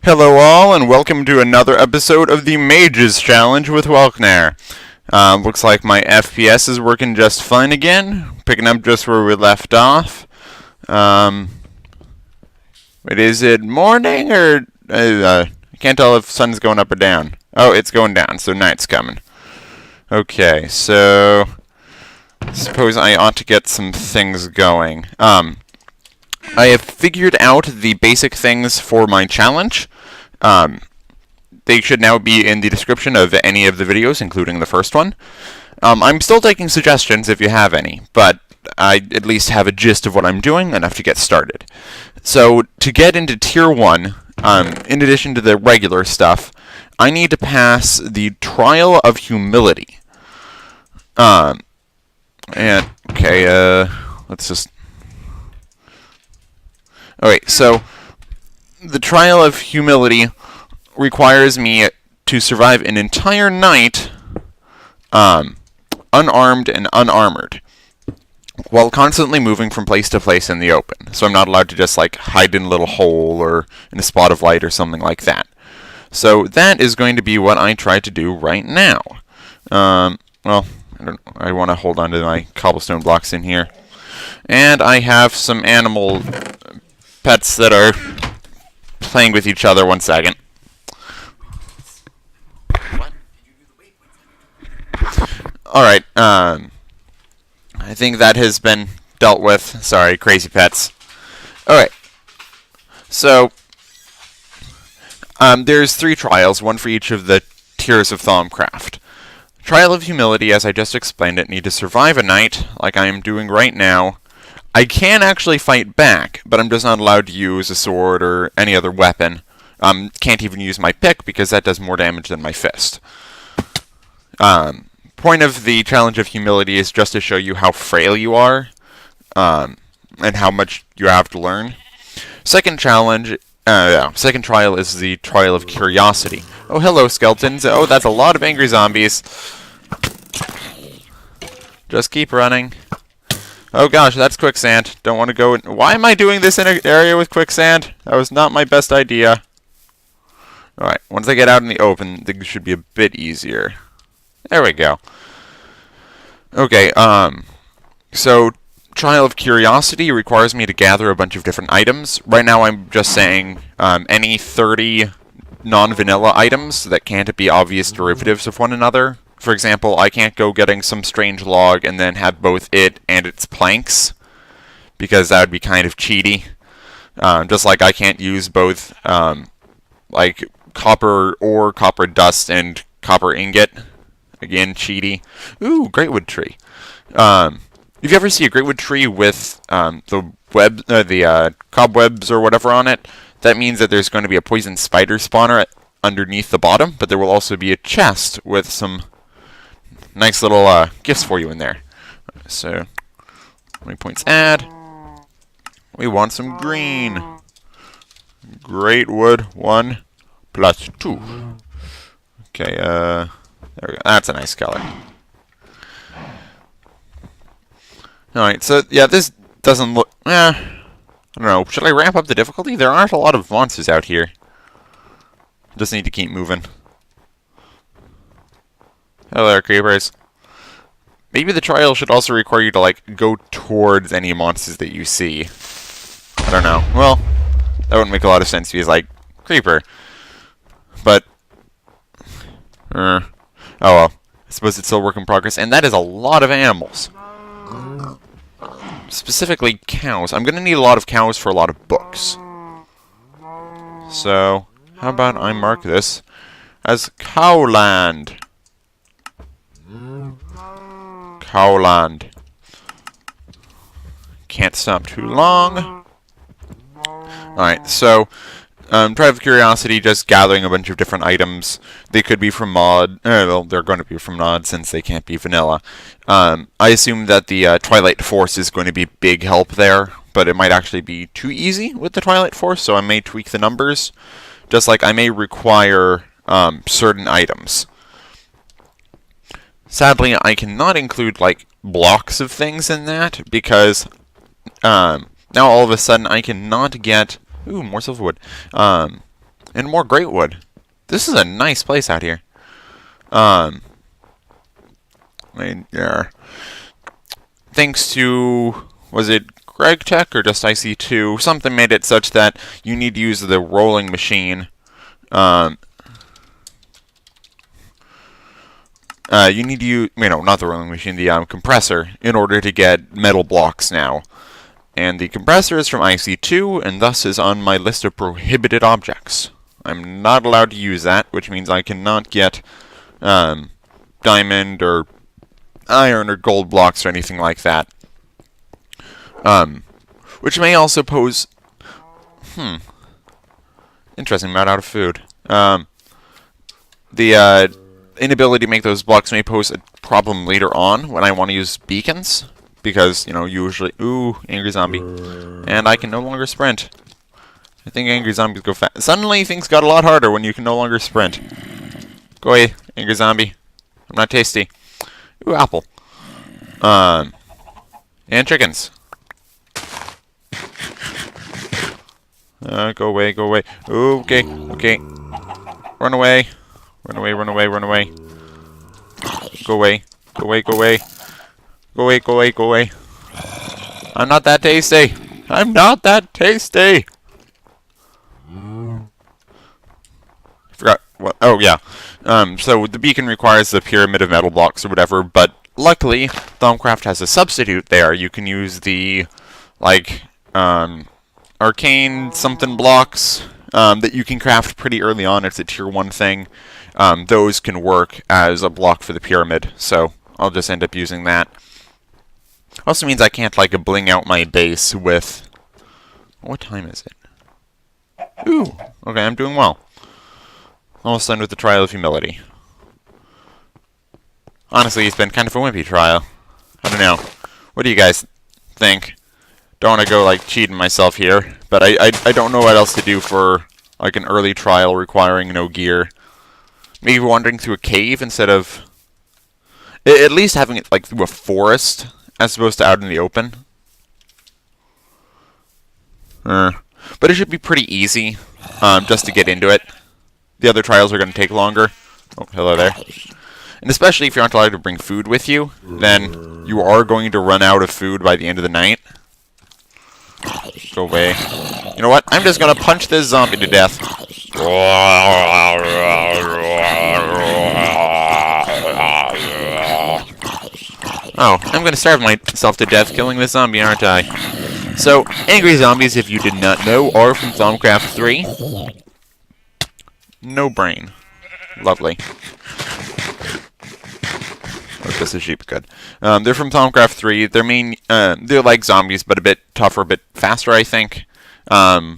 Hello all, and welcome to another episode of the Mages Challenge with Welk. Looks like my FPS is working just fine again, picking up just where we left off. Wait, is it morning, or I can't tell if sun's going up or down. Oh, it's going down, so night's coming. Okay, so I suppose I ought to get some things going. I have figured out the basic things for my challenge. They should now be in the description of any of the videos, including the first one. I'm still taking suggestions if you have any, but I at least have a gist of what I'm doing, enough to get started. So, to get into Tier 1, in addition to the regular stuff, I need to pass the Trial of Humility. Let's just... Alright, so the Trial of Humility requires me to survive an entire night unarmed and unarmored, while constantly moving from place to place in the open. So I'm not allowed to just like hide in a little hole or in a spot of light or something like that. So that is going to be what I try to do right now. Well, I want to hold on to my cobblestone blocks in here. And I have some animal pets that are playing with each other. One second. Alright, I think that has been dealt with. Sorry, crazy pets. Alright, so there's 3 trials, one for each of the tiers of Thaumcraft. Trial of Humility, as I just explained it, need to survive a night, like I am doing right now. I can actually fight back, but I'm just not allowed to use a sword or any other weapon. Can't even use my pick, because that does more damage than my fist. Point of the Challenge of Humility is just to show you how frail you are, and how much you have to learn. Second trial is the Trial of Curiosity. Oh, hello, skeletons. Oh, that's a lot of angry zombies. Just keep running. Oh gosh, that's quicksand. Don't want to go in. Why am I doing this in an area with quicksand? That was not my best idea. Alright, once I get out in the open, things should be a bit easier. There we go. Okay, so Trial of Curiosity requires me to gather a bunch of different items. Right now I'm just saying any 30 non-vanilla items that can't be obvious derivatives of one another. For example, I can't go getting some strange log and then have both it and its planks, because that would be kind of cheaty. Just like I can't use both like copper ore, copper dust, and copper ingot. Again, cheaty. Ooh, Greatwood tree. If you ever see a Greatwood tree with the cobwebs or whatever on it, that means that there's going to be a poison spider spawner underneath the bottom, but there will also be a chest with some nice little gifts for you in there. So, 20 points add. We want some green. Greatwood 1 plus 2. Okay, there we go. That's a nice color. Alright, so yeah, this doesn't look... I don't know. Should I ramp up the difficulty? There aren't a lot of monsters out here. Just need to keep moving. Hello there, creepers. Maybe the trial should also require you to, like, go towards any monsters that you see. I don't know. Well, that wouldn't make a lot of sense because, like, creeper. But... oh well. I suppose it's still a work in progress. And that is a lot of animals. Specifically cows. I'm going to need a lot of cows for a lot of books. So, how about I mark this as Cowland? Cowland. Can't stop too long. Alright, so, Trial of Curiosity, just gathering a bunch of different items. They could be from mod. Well, they're going to be from mod since they can't be vanilla. I assume that the Twilight Force is going to be big help there, but it might actually be too easy with the Twilight Force, so I may tweak the numbers. Just like I may require certain items. Sadly, I cannot include, like, blocks of things in that, because now all of a sudden I cannot get... Ooh, more silverwood. and more Greatwood. This is a nice place out here. Thanks to, was it Greg Tech or just IC2? Something made it such that you need to use the rolling machine. You need to use, not the rolling machine, the compressor, in order to get metal blocks now. And the compressor is from IC2, and thus is on my list of prohibited objects. I'm not allowed to use that, which means I cannot get diamond or iron or gold blocks or anything like that. Which may also pose... Interesting, I'm out of food. The inability to make those blocks may pose a problem later on when I want to use beacons. Because, usually... Ooh, angry zombie. And I can no longer sprint. I think angry zombies go fast. Suddenly, things got a lot harder when you can no longer sprint. Go away, angry zombie. I'm not tasty. Ooh, apple. And chickens. Go away, go away. Ooh, okay, okay. Run away. Run away, run away, run away. Go away. Go away, go away. Go away, go away, go away. I'm not that tasty. I'm not that tasty. I forgot what. Oh, yeah. So the beacon requires the pyramid of metal blocks or whatever, but luckily, Thaumcraft has a substitute there. You can use the, arcane something blocks that you can craft pretty early on. It's a tier 1 thing. Those can work as a block for the pyramid, so I'll just end up using that. Also means I can't, bling out my base with... What time is it? Ooh, okay, I'm doing well. Almost done with the trial of humility. Honestly, it's been kind of a wimpy trial. I don't know. What do you guys think? Don't want to go, cheating myself here, but I don't know what else to do for, an early trial requiring no gear. Maybe wandering through a cave instead of... At least having it, through a forest, as opposed to out in the open. But it should be pretty easy, just to get into it. The other trials are going to take longer. Oh, hello there. And especially if you're not allowed to bring food with you, then you are going to run out of food by the end of the night. Go away. You know what? I'm just going to punch this zombie to death. Oh, I'm going to starve myself to death killing this zombie, aren't I? So, angry zombies, if you did not know, are from Thaumcraft 3. No brain. Lovely. Oh, just a sheep. Good. They're from Thaumcraft 3. They're like zombies, but a bit tougher, a bit faster, I think. I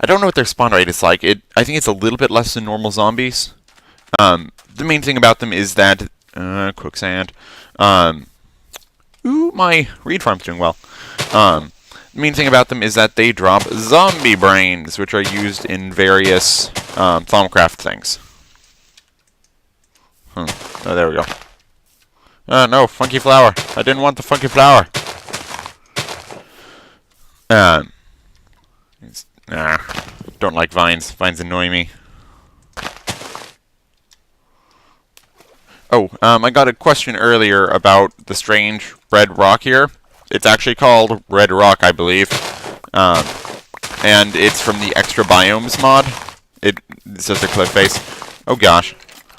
don't know what their spawn rate is like. I think it's a little bit less than normal zombies. The main thing about them is that... quicksand. Ooh, my reed farm's doing well. The main thing about them is that they drop zombie brains, which are used in various Thaumcraft things. Oh, there we go. No, funky flower. I didn't want the funky flower. Don't like vines. Vines annoy me. Oh, I got a question earlier about the strange red rock here. It's actually called red rock, I believe. And it's from the extra biomes mod. It's just a cliff face. Oh gosh.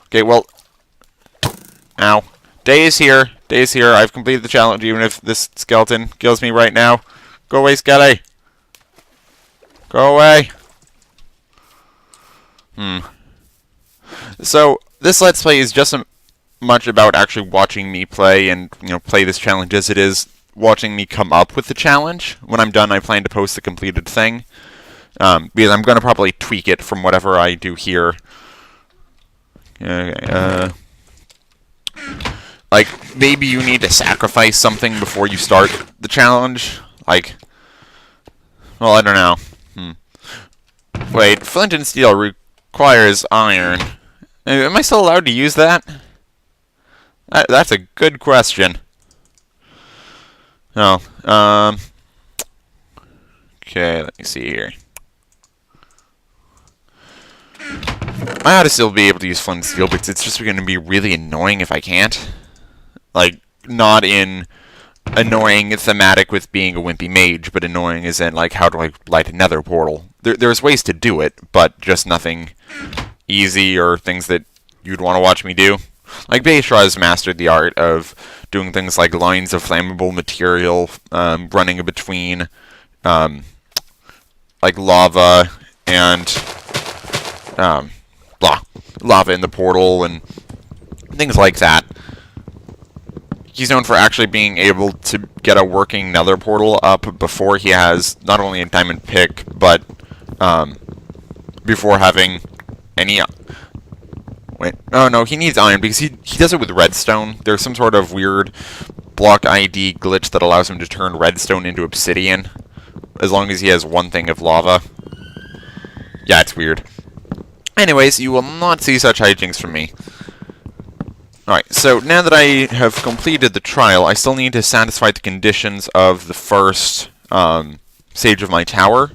Okay, well... Ow. Day is here. Day is here. I've completed the challenge, even if this skeleton kills me right now. Go away, Skelly. Go away. So, this Let's Play is just much about actually watching me play and, play this challenge as it is watching me come up with the challenge. When I'm done, I plan to post the completed thing. Because I'm going to probably tweak it from whatever I do here. Okay, maybe you need to sacrifice something before you start the challenge. Well, I don't know. Wait, flint+steel requires iron. Am I still allowed to use that? That's a good question. Oh, okay, let me see here. I ought to still be able to use flint+steel, but it's just going to be really annoying if I can't. Like, not in annoying thematic with being a wimpy mage, but annoying as in, like, how do I light a nether portal? There's ways to do it, but just nothing easy or things that you'd want to watch me do. Like, Bayshra has mastered the art of doing things like lines of flammable material, running between, like, lava and, lava in the portal and things like that. He's known for actually being able to get a working nether portal up before he has not only a diamond pick, but, before having any... Wait, no, he needs iron because he does it with redstone. There's some sort of weird block ID glitch that allows him to turn redstone into obsidian, as long as he has one thing of lava. Yeah, it's weird. Anyways, you will not see such hijinks from me. Alright, so now that I have completed the trial, I still need to satisfy the conditions of the first stage of my tower,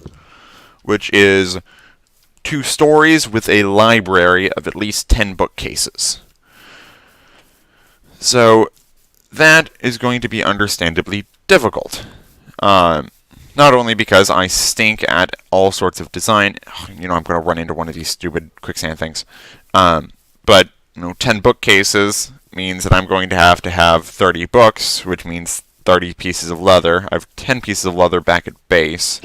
which is 2 stories with a library of at least 10 bookcases. So, that is going to be understandably difficult. Not only because I stink at all sorts of design, you know, I'm going to run into one of these stupid quicksand things, but, you know, 10 bookcases means that I'm going to have 30 books, which means 30 pieces of leather. I have 10 pieces of leather back at base.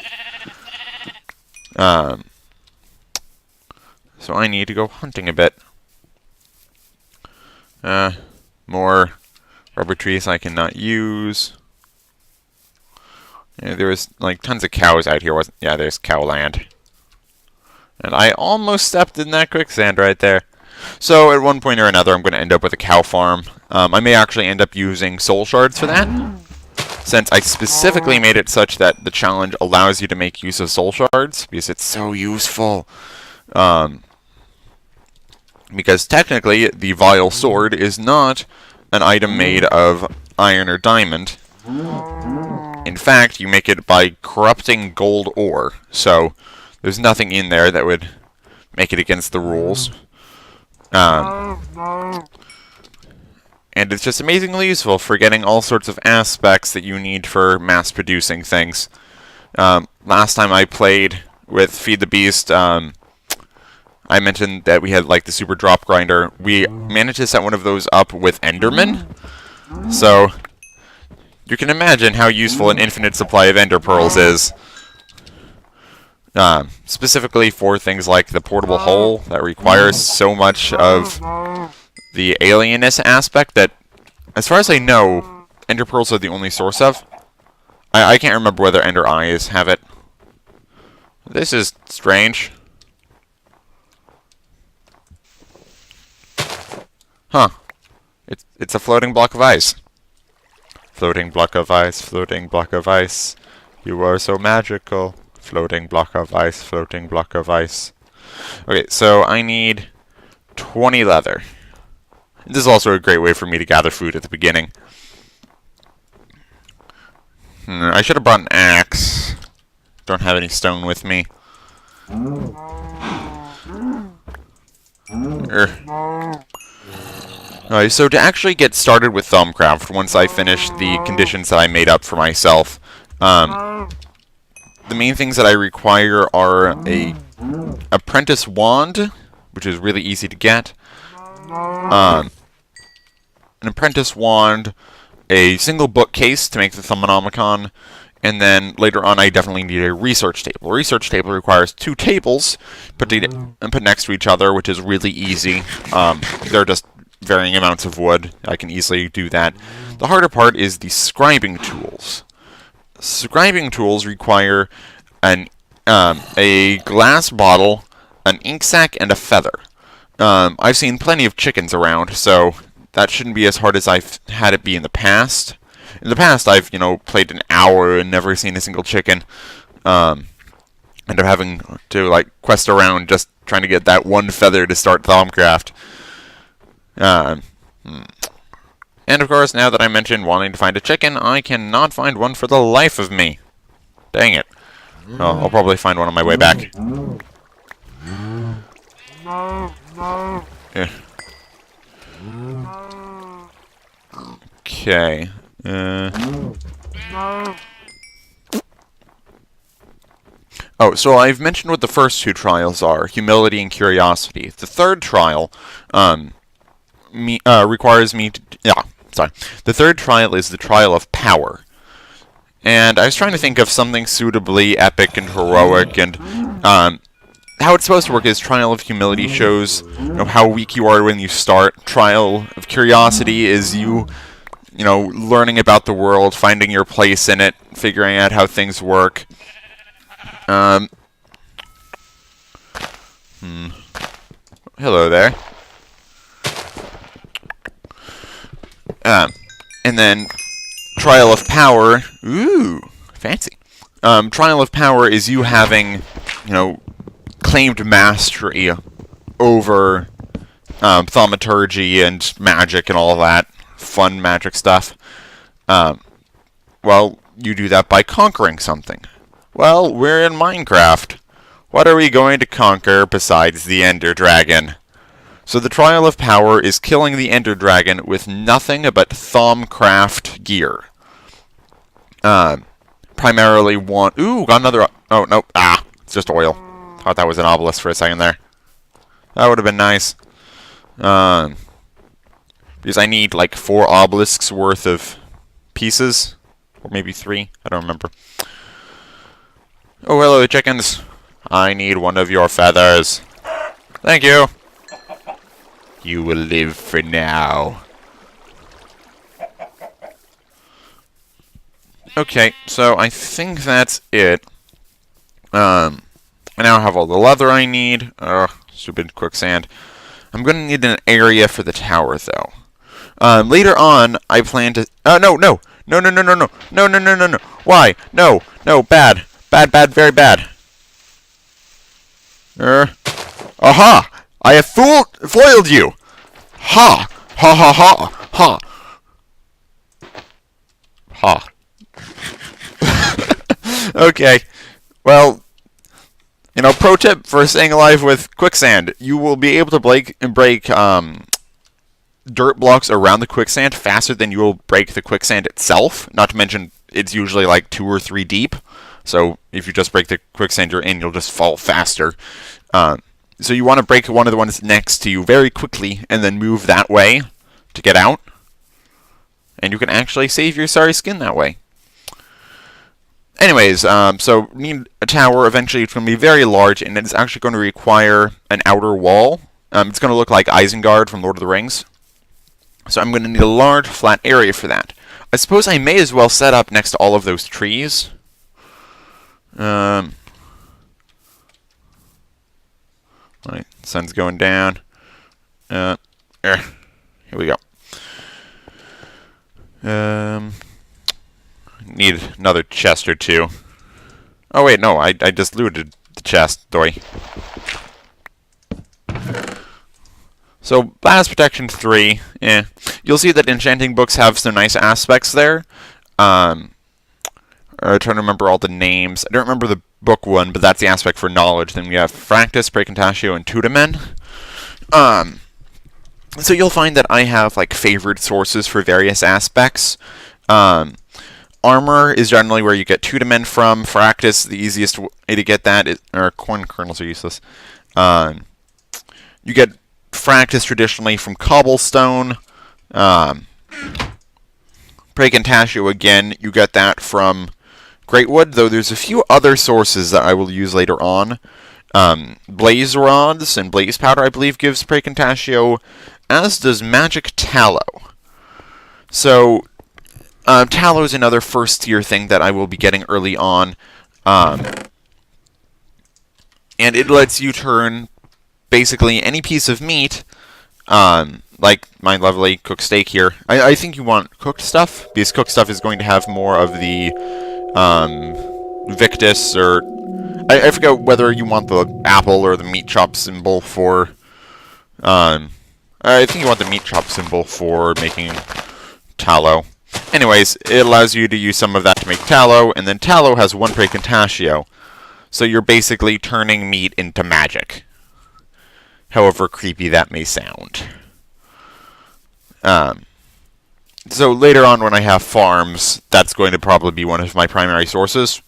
So I need to go hunting a bit. More rubber trees I cannot use. Yeah, there was like tons of cows out here, wasn't? Yeah, there's cow land. And I almost stepped in that quicksand right there. So at one point or another, I'm going to end up with a cow farm. I may actually end up using soul shards for that, since I specifically made it such that the challenge allows you to make use of soul shards, because it's so useful. Because technically, the vile sword is not an item made of iron or diamond. In fact, you make it by corrupting gold ore, so there's nothing in there that would make it against the rules. And it's just amazingly useful for getting all sorts of aspects that you need for mass-producing things. Last time I played with Feed the Beast, I mentioned that we had like the super drop grinder. We managed to set one of those up with Enderman. So, you can imagine how useful an infinite supply of Enderpearls is. Specifically for things like the portable hole that requires so much of the alienness aspect that, as far as I know, Enderpearls are the only source of. I can't remember whether Ender Eyes have it. This is strange. Huh. It's a floating block of ice. Floating block of ice, floating block of ice. You are so magical. Floating block of ice, floating block of ice. Okay, so I need 20 leather. This is also a great way for me to gather food at the beginning. I should have brought an axe. Don't have any stone with me. Alright, so to actually get started with Thaumcraft, once I finish the conditions that I made up for myself, the main things that I require are a Apprentice wand, which is really easy to get, an Apprentice wand, a single bookcase to make the Thaumanomicon, and then later on I definitely need a research table. A research table requires 2 tables put next to each other, which is really easy. They're just varying amounts of wood. I can easily do that. The harder part is the scribing tools. Scribing tools require a glass bottle, an ink sac, and a feather. I've seen plenty of chickens around, so that shouldn't be as hard as I've had it be in the past. In the past, I've, played an hour and never seen a single chicken. End up having to, quest around just trying to get that one feather to start Thaumcraft. And of course, now that I mentioned wanting to find a chicken, I cannot find one for the life of me. Dang it. Oh, I'll probably find one on my way back. Eh. Okay. Oh, so I've mentioned what the first two trials are, humility and curiosity. The third trial, requires me to... Yeah, sorry. The third trial is the trial of power. And I was trying to think of something suitably epic and heroic, and, how it's supposed to work is trial of humility shows, how weak you are when you start. Trial of curiosity is you learning about the world, finding your place in it, figuring out how things work. Hello there. And then trial of power. Ooh, fancy. Trial of power is you having, claimed mastery over thaumaturgy and magic and all that fun magic stuff. Well, you do that by conquering something. Well, we're in Minecraft. What are we going to conquer besides the Ender Dragon? So the trial of power is killing the Ender Dragon with nothing but Thaumcraft gear. Primarily one... Ooh, got another... Oh, no. Ah, it's just oil. Thought that was an obelisk for a second there. That would have been nice. Because I need, like, 4 obelisks worth of pieces. Or maybe 3. I don't remember. Oh, hello, chickens. I need one of your feathers. Thank you. You will live for now. Okay, so I think that's it. I now have all the leather I need. Stupid quicksand. I'm going to need an area for the tower, though. Later on, I plan to... no. No. No. Why? No. No, bad. Bad, very bad. Aha! I have foiled you! Ha! Ha ha ha! Ha! Ha. Okay. Well, pro tip for staying alive with quicksand. You will be able to break dirt blocks around the quicksand faster than you will break the quicksand itself. Not to mention, it's usually like 2 or 3 deep. So if you just break the quicksand you're in, you'll just fall faster. So you want to break one of the ones next to you very quickly, and then move that way to get out. And you can actually save your sorry skin that way. Anyways, so need a tower. Eventually it's going to be very large, and it's actually going to require an outer wall. It's going to look like Isengard from Lord of the Rings. So I'm going to need a large, flat area for that. I suppose I may as well set up next to all of those trees. Right, sun's going down. Here we go. Need another chest or 2. Oh wait, no, I just looted the chest, doy. So, Blast Protection 3, You'll see that enchanting books have some nice aspects there. I'm trying to remember all the names. I don't remember the book one, but that's the aspect for knowledge. Then we have Fractus, Precontatio, and Tudamen. So you'll find that I have like favored sources for various aspects. Armor is generally where you get Tudamen from. Fractus, the easiest way to get that is, or corn kernels are useless. You get Fractus traditionally from cobblestone. Precontatio again, you get that from Greatwood, though there's a few other sources that I will use later on. Blaze rods and blaze powder, I believe, gives Precontatio, as does magic tallow. So, tallow is another first-tier thing that I will be getting early on. And it lets you turn basically any piece of meat, like my lovely cooked steak here. I think you want cooked stuff, because cooked stuff is going to have more of the Victus, or I forget whether you want the apple or the meat chop symbol for... I think you want the meat chop symbol for making tallow. Anyways, it allows you to use some of that to make tallow, and then tallow has 1 Precontatio. So you're basically turning meat into magic. however creepy that may sound. So later on when I have farms, that's going to probably be one of my primary sources.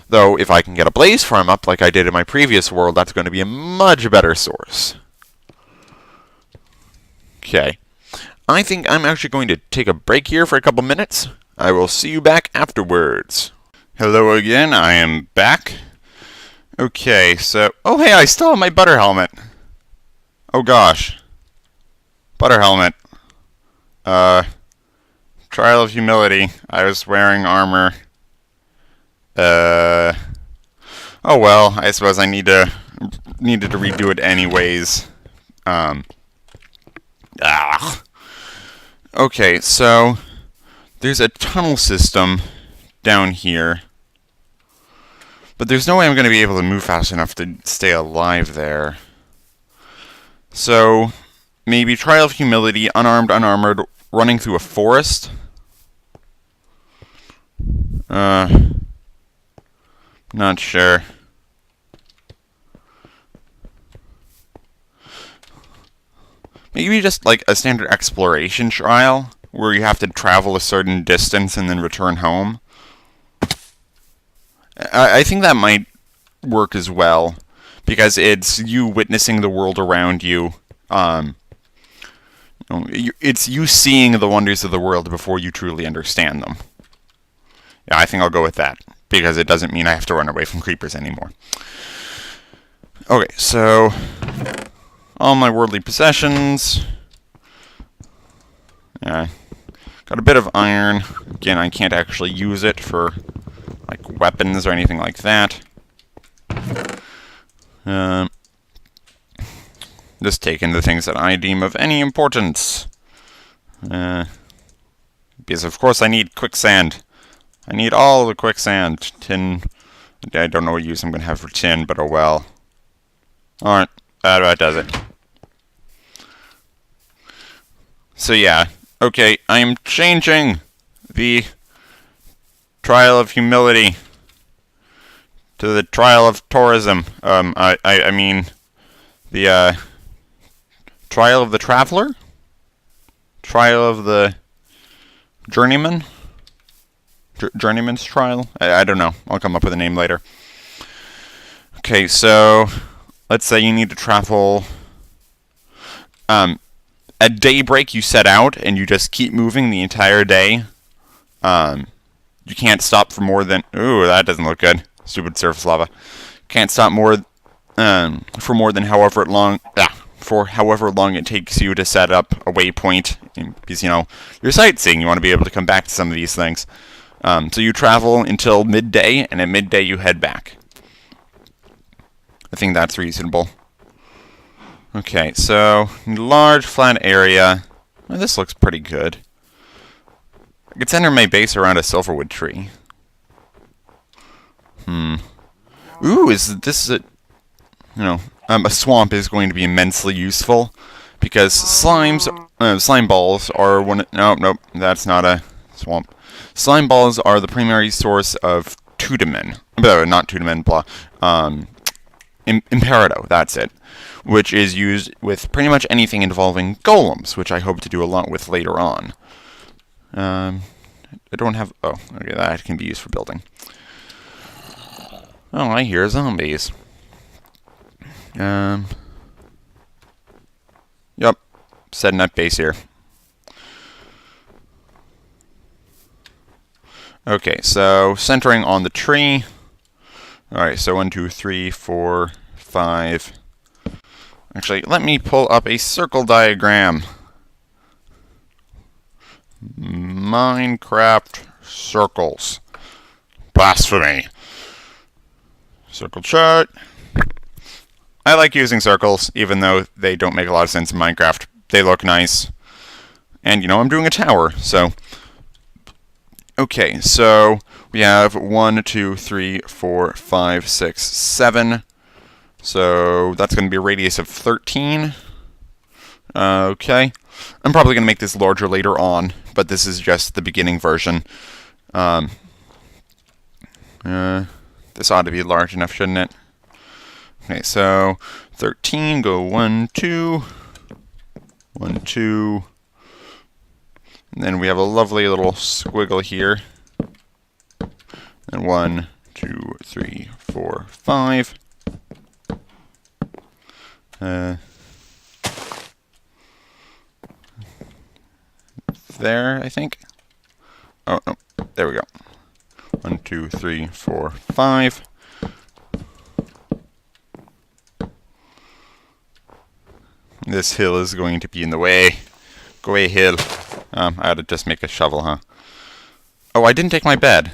Though if I can get a blaze farm up like I did in my previous world, that's going to be a much better source. Okay. I think I'm actually going to take a break here for a couple minutes. I will see you back afterwards. Hello again, I am back. Okay, so... Oh, hey, I still have my butter helmet. Oh, gosh. Butter helmet. Trial of humility. I was wearing armor. Oh, well, I suppose I needed to redo it anyways. Okay, so... There's a tunnel system down here. But there's no way I'm going to be able to move fast enough to stay alive there. So, maybe Trial of Humility, unarmed, unarmored, running through a forest. Not sure. Maybe just like a standard exploration trial, where you have to travel a certain distance and then return home. I think that might work as well, because it's you witnessing the world around you. It's you seeing the wonders of the world before you truly understand them. Yeah, I think I'll go with that, because it doesn't mean I have to run away from creepers anymore. Okay, so all my worldly possessions. Yeah, got a bit of iron. Again, I can't actually use it for like weapons or anything like that. Just taking the things that I deem of any importance. Because of course I need quicksand. I need all the quicksand. Tin. I don't know what use I'm going to have for tin, but oh well. Alright, that does it. So yeah, okay, I am changing the Trial of Humility to the Trial of Tourism. I mean, the Trial of the Traveler? Trial of the Journeyman? Journeyman's Trial? I don't know. I'll come up with a name later. Okay, so let's say you need to travel. At daybreak, you set out and you just keep moving the entire day. You can't stop for more than... Ooh, that doesn't look good. Stupid surface lava. Can't stop more for more than however long... for however long it takes you to set up a waypoint. Because, you know, you're sightseeing. You want to be able to come back to some of these things. So you travel until midday, and at midday you head back. I think that's reasonable. Okay, so large flat area. Well, this looks pretty good. I could center my base around a silverwood tree. Ooh, is this a... You know, a swamp is going to be immensely useful, because slime balls are one... Nope, that's not a swamp. Slime balls are the primary source of Tudamen. Not Tudamen, blah. Imperado, that's it. Which is used with pretty much anything involving golems, which I hope to do a lot with later on. I don't have... Oh, okay, that can be used for building. Oh, I hear zombies. Yep. Setting up base here. Okay, so centering on the tree. Alright, so 1, 2, 3, 4, 5. Actually, let me pull up a circle diagram. Minecraft circles. Blasphemy. Circle chart. I like using circles, even though they don't make a lot of sense in Minecraft. They look nice. And, you know, I'm doing a tower, so... Okay, so we have 1, 2, 3, 4, 5, 6, 7. So that's going to be a radius of 13. Okay. I'm probably going to make this larger later on, but this is just the beginning version. This ought to be large enough, shouldn't it? Okay, so 13, go 1, 2, 1, 2. And then we have a lovely little squiggle here. And 1, 2, 3, 4, 5. There, I think. Oh, no. There we go. 1, 2, 3, 4, 5. This hill is going to be in the way. Go away, hill. I ought to just make a shovel, huh? Oh, I didn't take my bed.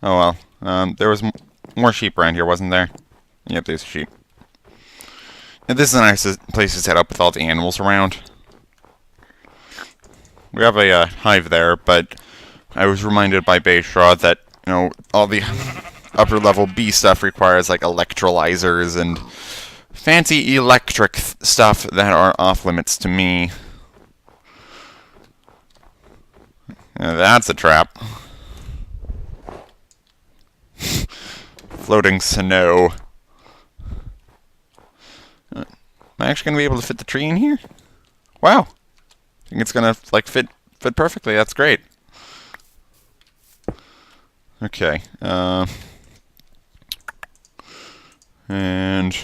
Oh well. There was more sheep around here, wasn't there? Yep, there's sheep. And this is a nice place to set up with all the animals around. We have a hive there, but I was reminded by Baystraw that, you know, all the upper level B stuff requires like electrolyzers and fancy electric stuff that are off limits to me. That's a trap. Floating snow. Am I actually going to be able to fit the tree in here? Wow. I think it's going to like fit perfectly. That's great. Okay. And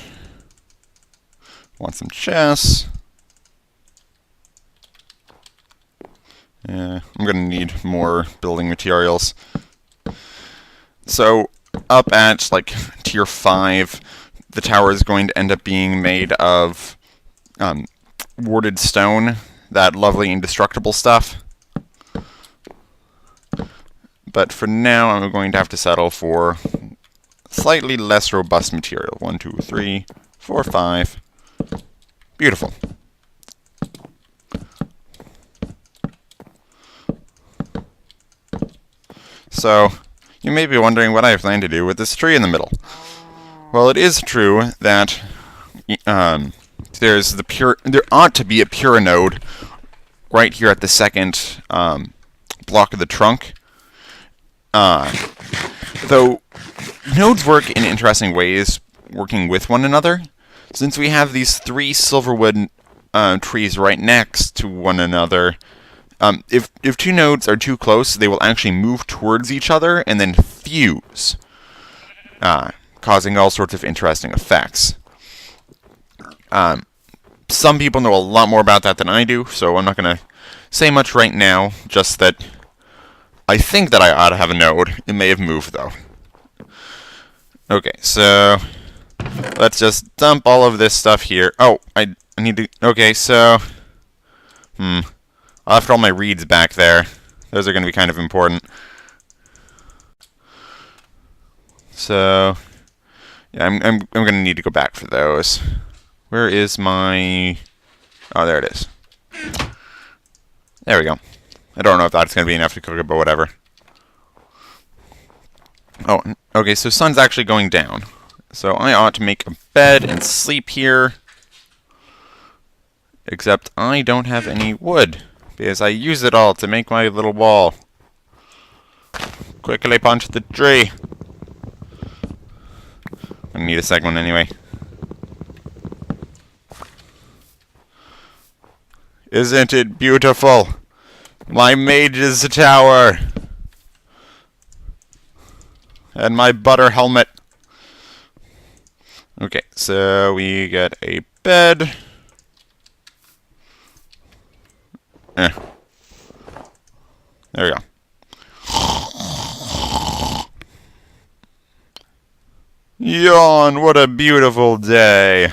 want some chests. Yeah, I'm going to need more building materials. So, up at, like, tier 5, the tower is going to end up being made of warded stone, that lovely indestructible stuff. But for now, I'm going to have to settle for slightly less robust material. 1, 2, 3, 4, 5. Beautiful. So, you may be wondering what I plan to do with this tree in the middle. Well, it is true that there ought to be a pure node right here at the second block of the trunk. Though nodes work in interesting ways, working with one another. Since we have these 3 Silverwood trees right next to one another, if 2 nodes are too close, they will actually move towards each other and then fuse, causing all sorts of interesting effects. Some people know a lot more about that than I do, so I'm not going to say much right now, just that I think that I ought to have a node. It may have moved, though. Okay, so let's just dump all of this stuff here. Oh, I need to... Okay, so... I'll have to all my reeds back there. Those are going to be kind of important. So... Yeah, I'm going to need to go back for those. Where is my... Oh, there it is. There we go. I don't know if that's going to be enough to cook it, but whatever. Oh, okay, so sun's actually going down. So I ought to make a bed and sleep here. Except I don't have any wood, because I used it all to make my little wall. Quickly punch the tree. I need a second one anyway. Isn't it beautiful? My mage's tower. And my butter helmet. Okay, so we get a bed. There we go. Yawn, what a beautiful day.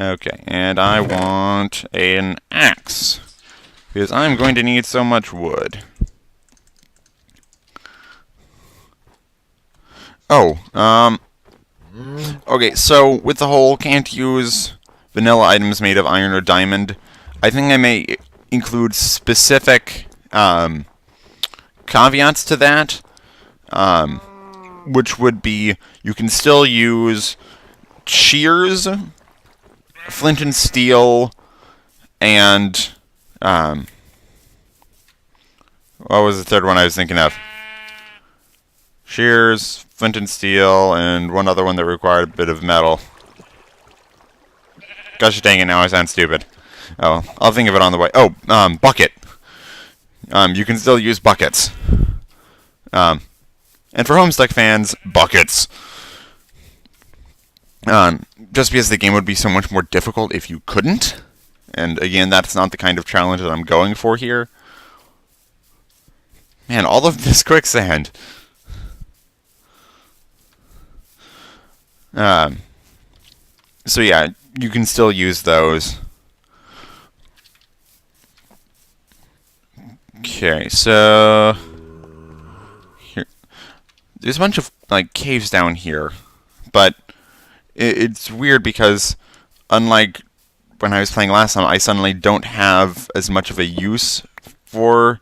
Okay, and I want an axe, because I'm going to need so much wood. Oh, okay, so with the whole can't use vanilla items made of iron or diamond, I think I may include specific caveats to that, which would be you can still use shears, flint and steel, and what was the third one I was thinking of? shears, flint and steel, and one other one that required a bit of metal. Gosh dang it, now I sound stupid. Oh, I'll think of it on the way. Oh, bucket. You can still use buckets. And for Homestuck fans, buckets. Just because the game would be so much more difficult if you couldn't. And again, that's not the kind of challenge that I'm going for here. Man, all of this quicksand. So yeah, you can still use those. Okay, so here, there's a bunch of like caves down here, but it's weird because unlike when I was playing last time, I suddenly don't have as much of a use for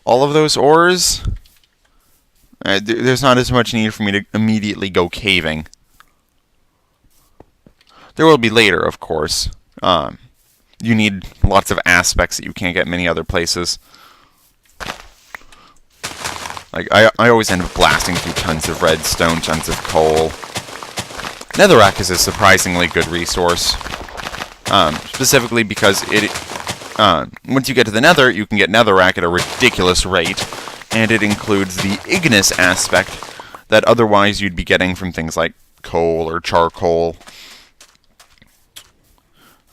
all of those ores. There's not as much need for me to immediately go caving. There will be later, of course. You need lots of aspects that you can't get many other places. Like, I always end up blasting through tons of redstone, tons of coal. Netherrack is a surprisingly good resource. Specifically because once you get to the nether, you can get netherrack at a ridiculous rate. And it includes the igneous aspect that otherwise you'd be getting from things like coal or charcoal.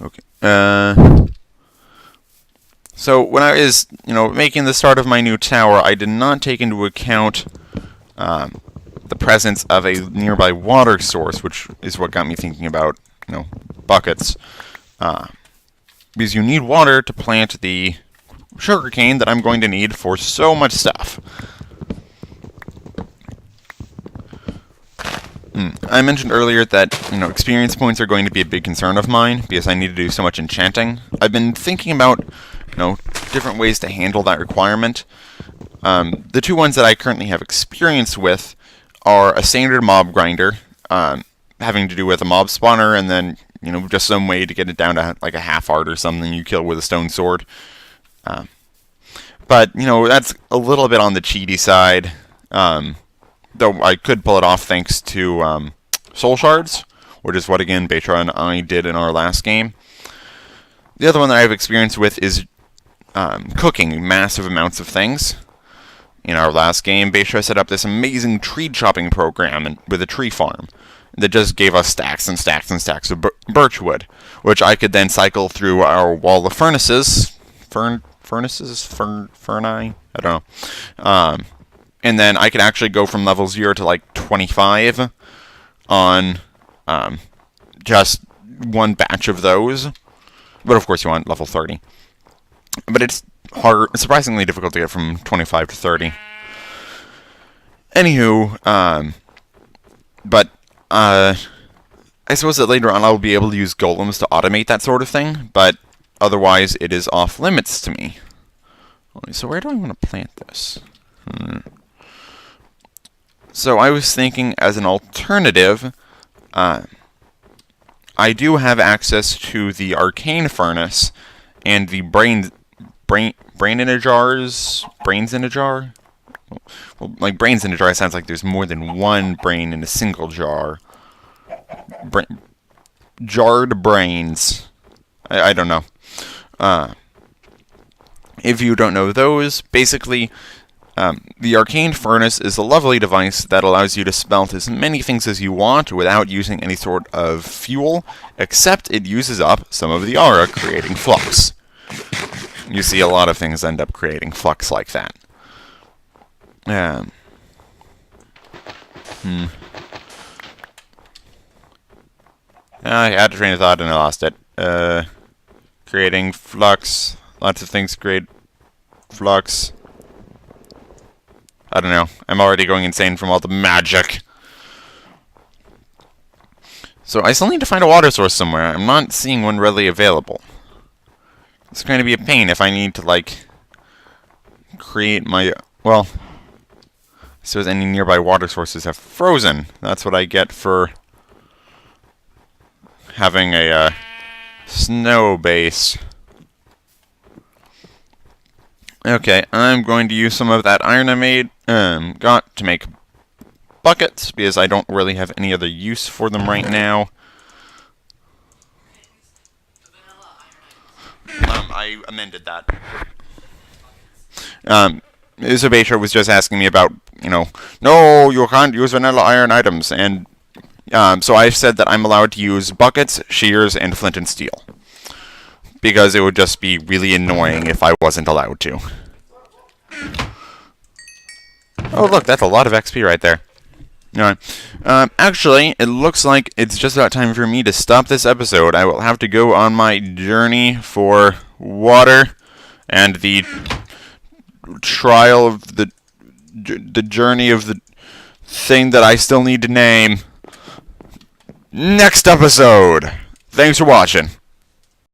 Okay. So when I was, making the start of my new tower, I did not take into account the presence of a nearby water source, which is what got me thinking about, buckets. Because you need water to plant the sugarcane that I'm going to need for so much stuff. I mentioned earlier that, experience points are going to be a big concern of mine, because I need to do so much enchanting. I've been thinking about, different ways to handle that requirement. The two ones that I currently have experience with are a standard mob grinder, having to do with a mob spawner, and then, just some way to get it down to, like, a half art or something you kill with a stone sword. But, that's a little bit on the cheaty side. Though I could pull it off thanks to soul shards, which is what, again, Betra and I did in our last game. The other one that I have experience with is cooking massive amounts of things. In our last game, Betra set up this amazing tree chopping program with a tree farm that just gave us stacks and stacks and stacks of birchwood, which I could then cycle through our wall of furnaces. Ferni? I don't know. And then I could actually go from level 0 to like 25 on just one batch of those. But of course you want level 30. But it's surprisingly difficult to get from 25 to 30. Anywho, but I suppose that later on I'll be able to use golems to automate that sort of thing, but otherwise it is off limits to me. So where do I want to plant this? So I was thinking, as an alternative, I do have access to the arcane furnace and the brains in a jar. Well, like brains in a jar sounds like there's more than one brain in a single jar. Jarred brains. I don't know. If you don't know those, basically, the arcane furnace is a lovely device that allows you to smelt as many things as you want without using any sort of fuel, except it uses up some of the aura, creating flux. You see a lot of things end up creating flux like that. I had a train of thought and I lost it. Creating flux. Lots of things create flux. I don't know. I'm already going insane from all the magic. So I still need to find a water source somewhere. I'm not seeing one readily available. It's going to be a pain if I need to, like, create my... Well, I suppose any nearby water sources have frozen. That's what I get for having a snow base. Okay, I'm going to use some of that iron I got to make buckets, because I don't really have any other use for them right now. I amended that. Observatory was just asking me about, no, you can't use vanilla iron items, and so I said that I'm allowed to use buckets, shears, and flint and steel. Because it would just be really annoying if I wasn't allowed to. Oh, look, that's a lot of XP right there. Alright. Actually, it looks like it's just about time for me to stop this episode. I will have to go on my journey for water and the trial of the journey of the thing that I still need to name next episode. Thanks for watching.